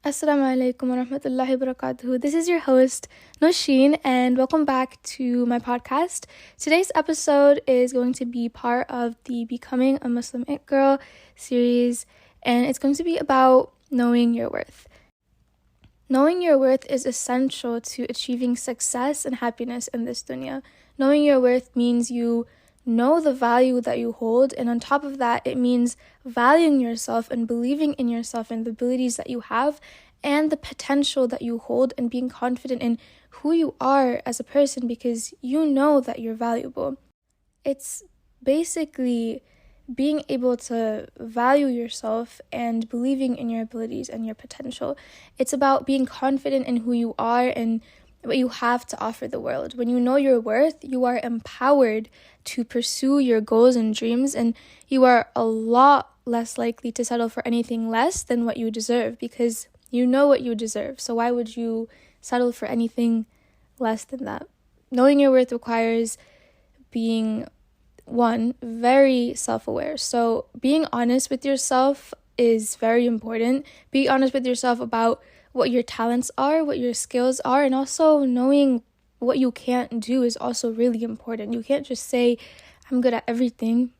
Assalamu alaikum wa rahmatullahi wa barakatuhu. This is your host, Nosheen, and welcome back to my podcast. Today's episode is going to be part of the Becoming a Muslim It Girl series, and it's going to be about knowing your worth. Knowing your worth is essential to achieving success and happiness in this dunya. Knowing your worth means you know the value that you hold, and on top of that, it means valuing yourself and believing in yourself and the abilities that you have and the potential that you hold, and being confident in who you are as a person because you know that you're valuable. It's basically being able to value yourself and believing in your abilities and your potential. It's about being confident in who you are and what you have to offer the world. When you know your worth, you are empowered to pursue your goals and dreams, and you are a lot less likely to settle for anything less than what you deserve because you know what you deserve. So why would you settle for anything less than that? Knowing your worth requires being, one, very self-aware. So being honest with yourself is very important. Be honest with yourself about what your talents are, what your skills are, and also knowing what you can't do is also really important. You can't just say, I'm good at everything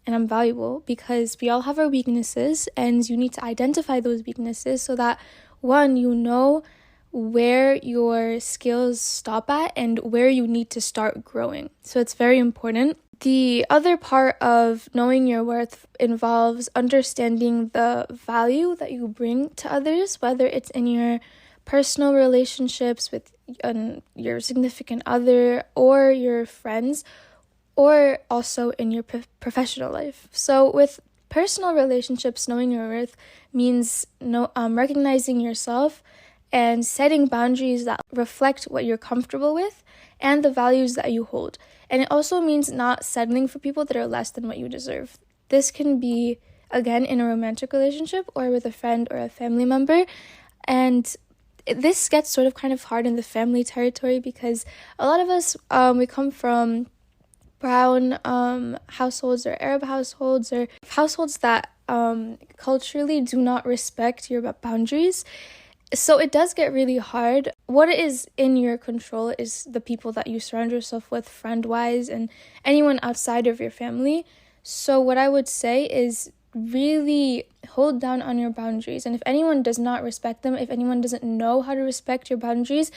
and I'm valuable, because we all have our weaknesses, and you need to identify those weaknesses so that, one, you know where your skills stop at and where you need to start growing. So it's very important. The other part of knowing your worth involves understanding the value that you bring to others, whether it's in your personal relationships with your significant other or your friends, or also in your professional life. So with personal relationships, knowing your worth means recognizing yourself and setting boundaries that reflect what you're comfortable with and the values that you hold. And it also means not settling for people that are less than what you deserve. This can be, again, in a romantic relationship or with a friend or a family member. And this gets sort of kind of hard in the family territory because a lot of us, we come from brown households or Arab households or households that culturally do not respect your boundaries. So it does get really hard. What is in your control is the people that you surround yourself with friend-wise and anyone outside of your family. So what I would say is really hold down on your boundaries. And if anyone does not respect them, if anyone doesn't know how to respect your boundaries,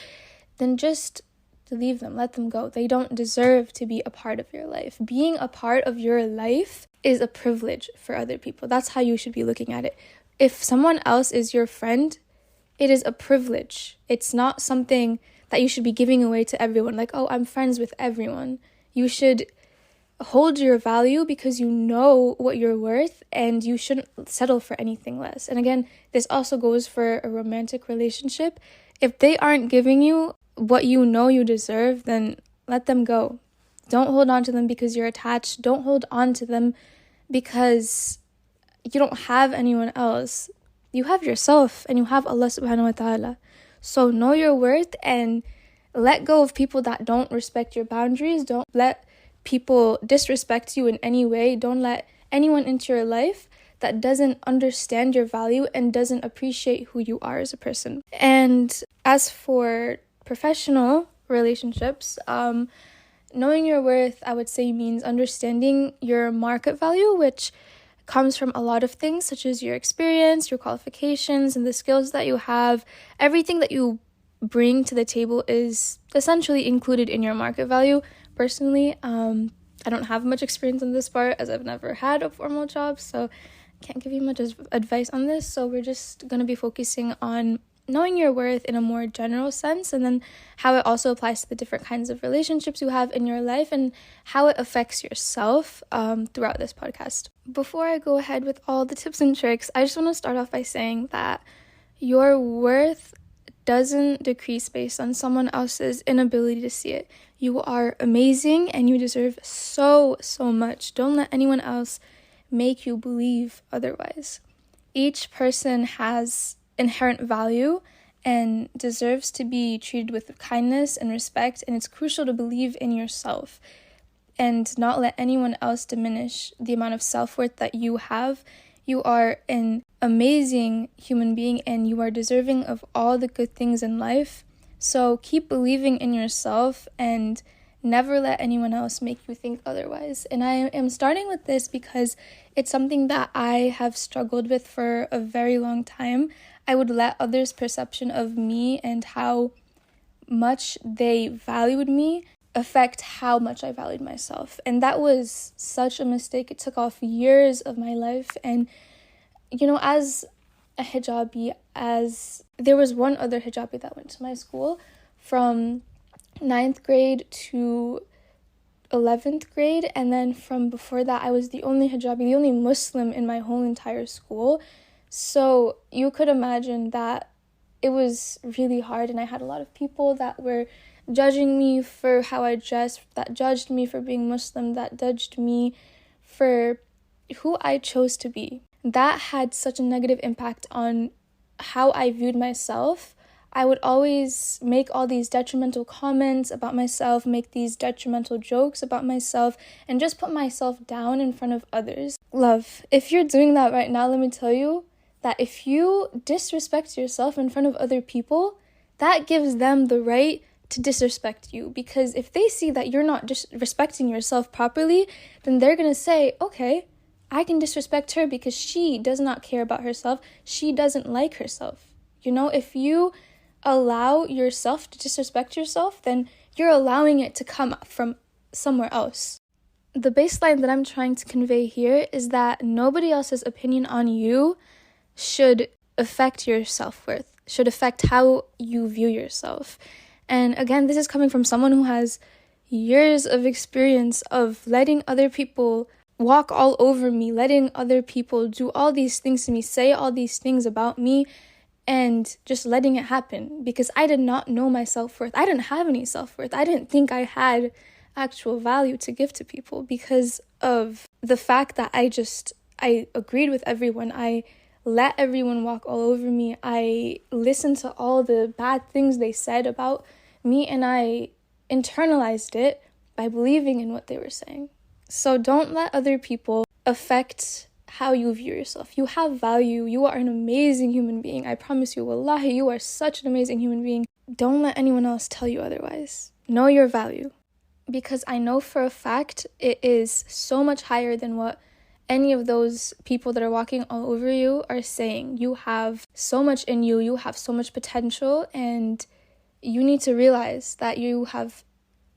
then just leave them, let them go. They don't deserve to be a part of your life. Being a part of your life is a privilege for other people. That's how you should be looking at it. If someone else is your friend, it is a privilege. It's not something that you should be giving away to everyone. Like, oh, I'm friends with everyone. You should hold your value because you know what you're worth, and you shouldn't settle for anything less. And again, this also goes for a romantic relationship. If they aren't giving you what you know you deserve, then let them go. Don't hold on to them because you're attached. Don't hold on to them because you don't have anyone else. You have yourself and you have Allah subhanahu wa ta'ala. So know your worth and let go of people that don't respect your boundaries. Don't let people disrespect you in any way. Don't let anyone into your life that doesn't understand your value and doesn't appreciate who you are as a person. And as for professional relationships, knowing your worth, I would say, means understanding your market value, which comes from a lot of things such as your experience, your qualifications, and the skills that you have. Everything that you bring to the table is essentially included in your market value. Personally, I don't have much experience on this part as I've never had a formal job, so I can't give you much advice on this. So we're just going to be focusing on knowing your worth in a more general sense, and then how it also applies to the different kinds of relationships you have in your life and how it affects yourself throughout this podcast. Before I go ahead with all the tips and tricks, I just want to start off by saying that your worth doesn't decrease based on someone else's inability to see it. You are amazing and you deserve so much. Don't let anyone else make you believe otherwise. Each person has inherent value and deserves to be treated with kindness and respect, and it's crucial to believe in yourself and not let anyone else diminish the amount of self-worth that you have. You are an amazing human being and you are deserving of all the good things in life. So keep believing in yourself and never let anyone else make you think otherwise. And I am starting with this because it's something that I have struggled with for a very long time. I would let others' perception of me and how much they valued me affect how much I valued myself. And that was such a mistake. It took off years of my life. And, as a hijabi, as there was one other hijabi that went to my school from 9th grade to 11th grade, and then from before that I was the only hijabi, the only Muslim in my whole entire school. So you could imagine that it was really hard, and I had a lot of people that were judging me for how I dressed, that judged me for being Muslim, that judged me for who I chose to be. That had such a negative impact on how I viewed myself. I would always make all these detrimental comments about myself, make these detrimental jokes about myself, and just put myself down in front of others. Love, if you're doing that right now, let me tell you that if you disrespect yourself in front of other people, that gives them the right to disrespect you. Because if they see that you're not respecting yourself properly, then they're going to say, okay, I can disrespect her because she does not care about herself. She doesn't like herself. If you allow yourself to disrespect yourself, then you're allowing it to come from somewhere else. The baseline that I'm trying to convey here is that nobody else's opinion on you should affect your self-worth, should affect how you view yourself. And again, this is coming from someone who has years of experience of letting other people walk all over me, letting other people do all these things to me, say all these things about me, and just letting it happen because I did not know my self-worth. I didn't have any self-worth. I didn't think I had actual value to give to people because of the fact that I agreed with everyone. I let everyone walk all over me. I listened to all the bad things they said about me, and I internalized it by believing in what they were saying. So don't let other people affect how you view yourself. You have value. You are an amazing human being. I promise you, wallahi, you are such an amazing human being. Don't let anyone else tell you otherwise. Know your value. Because I know for a fact it is so much higher than what any of those people that are walking all over you are saying. You have so much in you. You have so much potential, and you need to realize that you have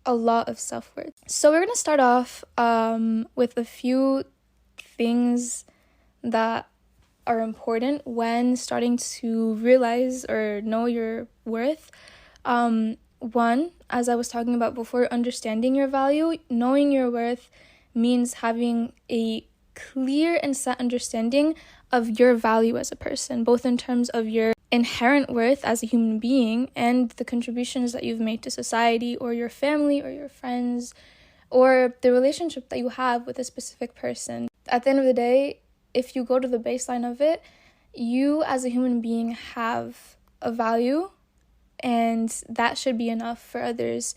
a lot of self-worth. So we're going to start off with a few things that are important when starting to realize or know your worth. One, as I was talking about before, understanding your value. Knowing your worth means having a clear and set understanding of your value as a person, both in terms of your inherent worth as a human being and the contributions that you've made to society or your family or your friends or the relationship that you have with a specific person. At the end of the day, if you go to the baseline of it, you as a human being have a value, and that should be enough for others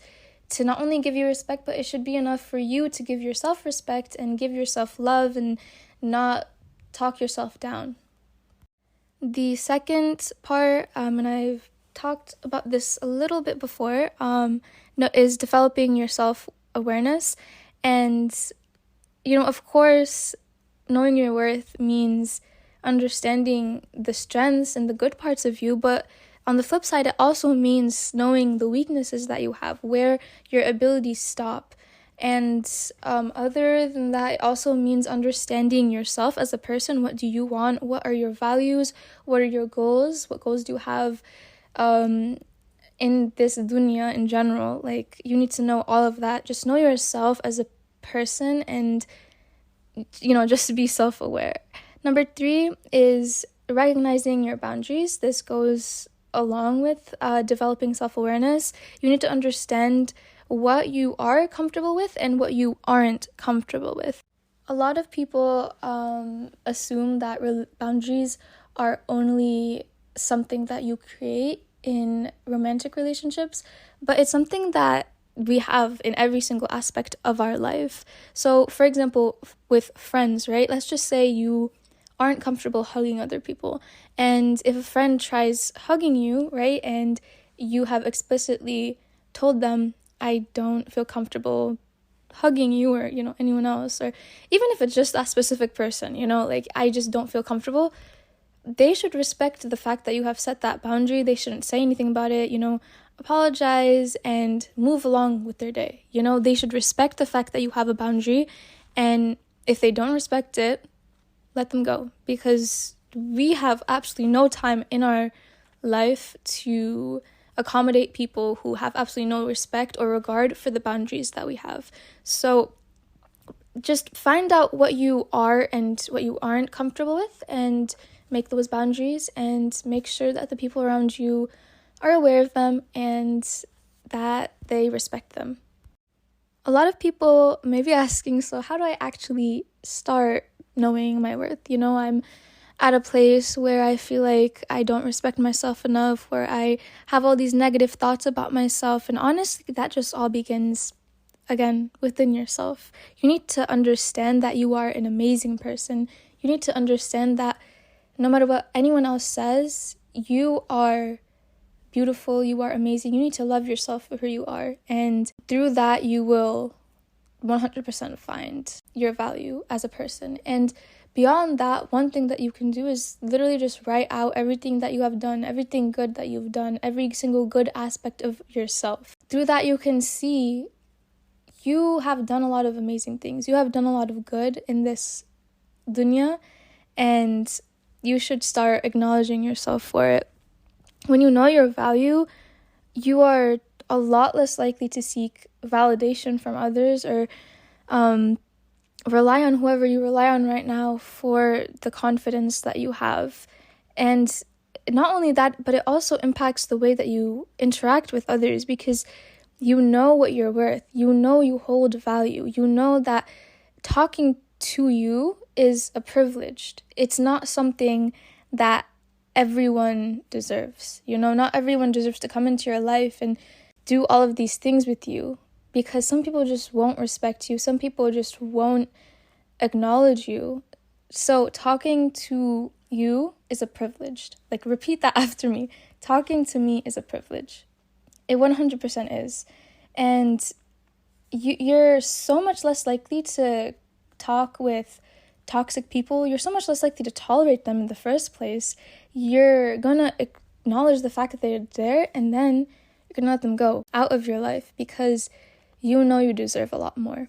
to not only give you respect, but it should be enough for you to give yourself respect and give yourself love and not talk yourself down. The second part, and I've talked about this a little bit before, is developing your self-awareness. And, of course, knowing your worth means understanding the strengths and the good parts of you, but on the flip side, it also means knowing the weaknesses that you have, where your abilities stop. And other than that, it also means understanding yourself as a person. What do you want? What are your values? What are your goals? What goals do you have in this dunya in general? Like, you need to know all of that. Just know yourself as a person and, just be self-aware. Number 3 is recognizing your boundaries. This goes along with developing self-awareness. You need to understand what you are comfortable with and what you aren't comfortable with. A lot of people assume that boundaries are only something that you create in romantic relationships, but it's something that we have in every single aspect of our life. So, for example, with friends, right? Let's just say you aren't comfortable hugging other people. And if a friend tries hugging you, right, and you have explicitly told them, I don't feel comfortable hugging you or, anyone else, or even if it's just that specific person, like, I just don't feel comfortable, they should respect the fact that you have set that boundary. They shouldn't say anything about it, apologize and move along with their day. They should respect the fact that you have a boundary, and if they don't respect it, let them go, because we have absolutely no time in our life to accommodate people who have absolutely no respect or regard for the boundaries that we have. So just find out what you are and what you aren't comfortable with, and make those boundaries, and make sure that the people around you are aware of them and that they respect them. A lot of people may be asking, so how do I actually start knowing my worth? I'm at a place where I feel like I don't respect myself enough, where I have all these negative thoughts about myself. And honestly, that just all begins, again, within yourself. You need to understand that you are an amazing person. You need to understand that no matter what anyone else says, you are beautiful, you are amazing. You need to love yourself for who you are. And through that, you will 100% find your value as a person. And beyond that, one thing that you can do is literally just write out everything that you have done, everything good that you've done, every single good aspect of yourself. Through that, you can see you have done a lot of amazing things. You have done a lot of good in this dunya, and you should start acknowledging yourself for it. When you know your value, you are a lot less likely to seek validation from others, or rely on whoever you rely on right now for the confidence that you have. And not only that, but it also impacts the way that you interact with others, because you know what you're worth. You know you hold value. You know that talking to you is a privilege. It's not something that everyone deserves. Not everyone deserves to come into your life and do all of these things with you, because some people just won't respect you. Some people just won't acknowledge you. So talking to you is a privilege. Like, repeat that after me. Talking to me is a privilege. It 100% is. And you're so much less likely to talk with toxic people. You're so much less likely to tolerate them in the first place. You're gonna acknowledge the fact that they're there, and then you're gonna let them go out of your life, because you know you deserve a lot more.